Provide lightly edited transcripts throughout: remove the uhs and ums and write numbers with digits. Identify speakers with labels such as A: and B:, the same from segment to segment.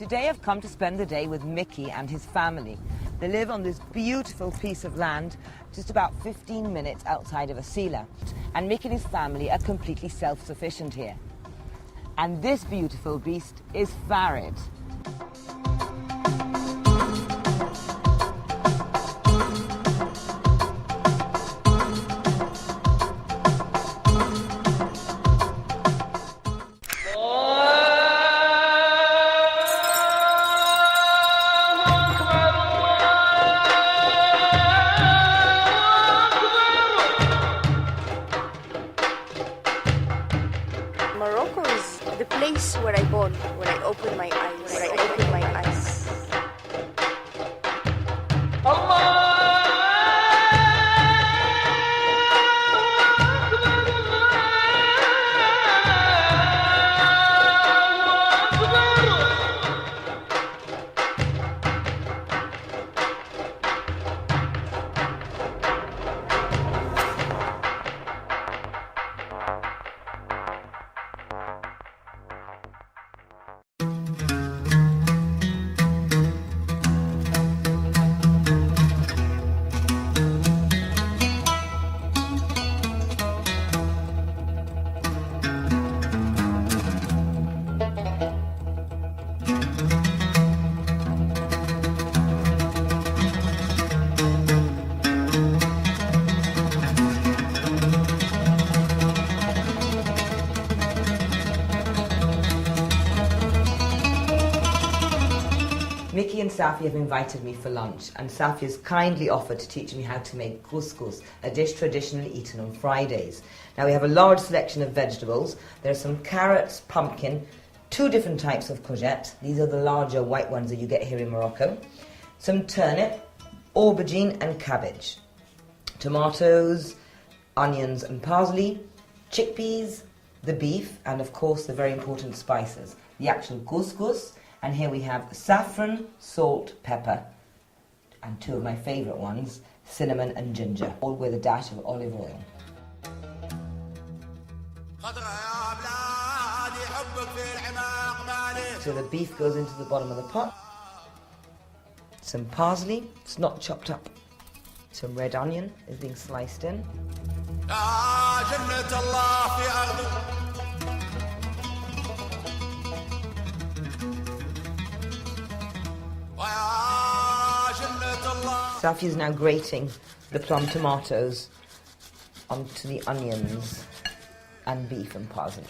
A: Today I've come to spend the day with Mickey and his family. They live on this beautiful piece of land just about 15 minutes outside of Asila. And Mickey and his family are completely self-sufficient here. And this beautiful beast is Farid.
B: Morocco is the place where I born, where I open my eyes,
A: Mickey and Safi have invited me for lunch, and Safi has kindly offered to teach me how to make couscous, a dish traditionally eaten on Fridays. Now we have a large selection of vegetables. There are some carrots, pumpkin, 2 different types of courgette. These are the larger white ones that you get here in Morocco. Some turnip, aubergine and cabbage. Tomatoes, onions and parsley, chickpeas, the beef, and of course the very important spices, the actual couscous. And here we have saffron, salt, pepper, and 2 of my favourite ones, cinnamon and ginger, all with a dash of olive oil. So the beef goes into the bottom of the pot. Some parsley, it's not chopped up. Some red onion is being sliced in. Safi is now grating the plum tomatoes onto the onions and beef and parsley.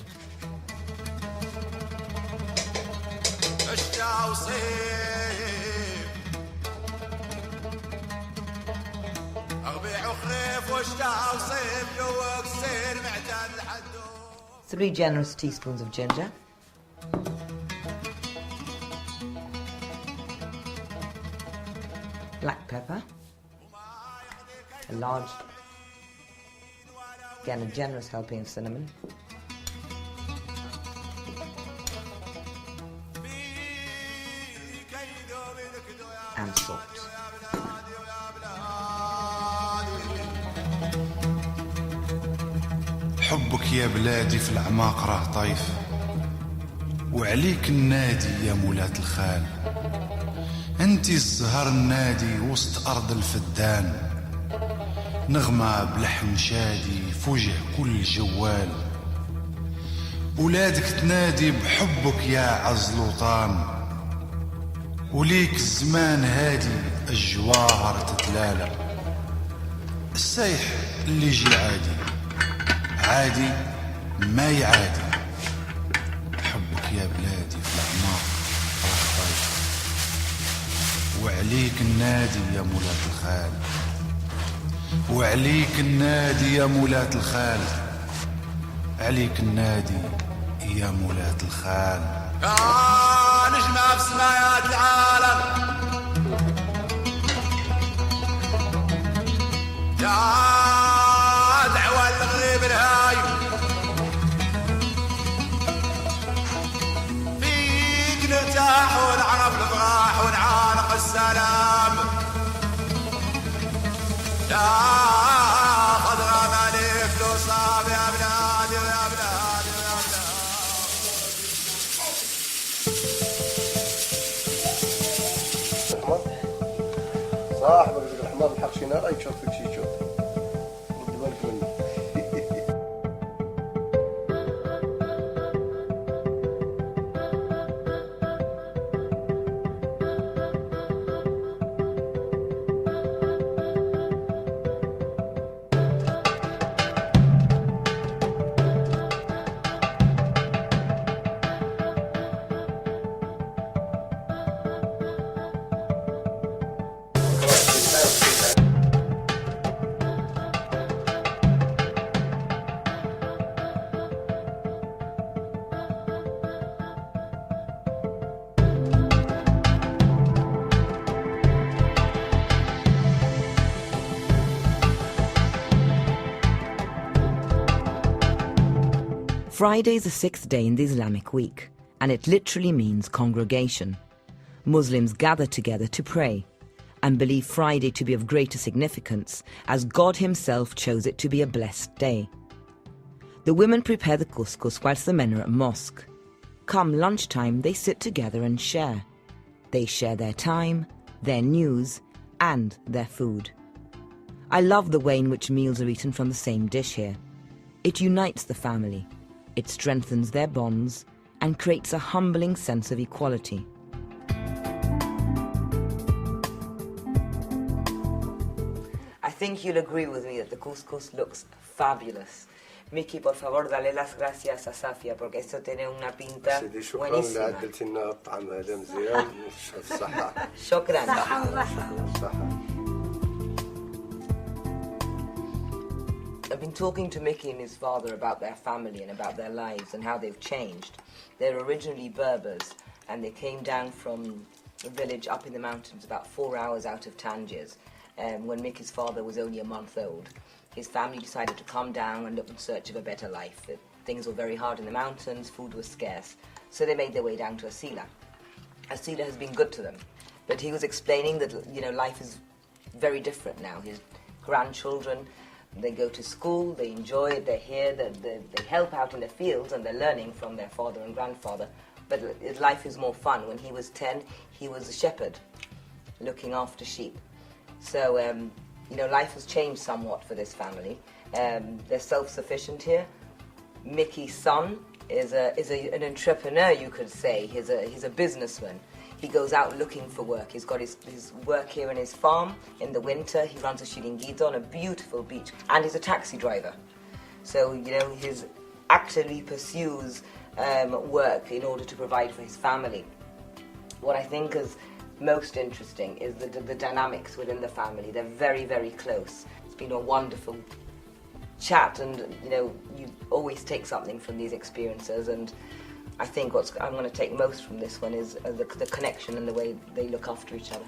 A: Three generous teaspoons of ginger. Black pepper, a large, again a generous helping of cinnamon, and salt.
C: حبك يا بلادي في الأعماق راه طايف، وعليك النادي يا مولاة الخال. انتي الزهر النادي وسط أرض الفدان، نغمة بلحن شادي في وجه كل جوال. ولادك تنادي بحبك يا عزلوطان، وليك الزمان هادي الجواهر تتلالى. السايح اللي يجي عادي عادي ما يعادي. حبك يا بلادي في الأعماق راه طايف، وعليك النادي يا مولاة الخال، وعليك النادي يا مولاة الخال، عليك النادي يا مولاة الخال. يا نجمة في سمايات العالم، يا دعوة الغريب الهايم، فيك نرتاح ونعرف الفراح ونعانق السلام. يا خضرا مالك تصاب يا بلادي يا بلادي يا بلادي.
D: صاحبك الحمار الحق شي نهار يشوف فيك شي يشوف رد بالك منه.
A: Friday is the 6th day in the Islamic week, and it literally means congregation. Muslims gather together to pray and believe Friday to be of greater significance as God himself chose it to be a blessed day. The women prepare the couscous whilst the men are at mosque. Come lunchtime, they sit together and share. They share their time, their news, and their food. I love the way in which meals are eaten from the same dish here. It unites the family. It strengthens their bonds and creates a humbling sense of equality. I think you'll agree with me that the couscous looks fabulous. Mickey, por favor, dale las gracias a Safia porque esto tiene una pinta
D: سيدي شكرا
A: buenísima.
D: لعدلتي لنا الطعم هذا مزيان. الصحة.
A: شكرا.
D: الصحة.
A: I've been talking to Mickey and his father about their family and about their lives and how they've changed. They're originally Berbers and they came down from a village up in the mountains about 4 hours out of Tangiers. When Mickey's father was only a month old, his family decided to come down and look in search of a better life. Things were very hard in the mountains, food was scarce, so they made their way down to Asila. Asila has been good to them, but he was explaining that, you know, life is very different now. His grandchildren, they go to school, they enjoy it, they're here, they help out in the fields and they're learning from their father and grandfather. But his life is more fun. When he was 10, he was a shepherd looking after sheep. So, you know, life has changed somewhat for this family. They're self-sufficient here. Mickey's son is an entrepreneur, you could say. He's a businessman. He goes out looking for work. He's got his work here in his farm. In the winter, he runs a shiringuito on a beautiful beach. And he's a taxi driver. So, you know, he actively pursues work in order to provide for his family. What I think is most interesting is the dynamics within the family. They're very, very close. It's been a wonderful chat and, you know, you always take something from these experiences, and I think what I'm going to take most from this one is the connection and the way they look after each other.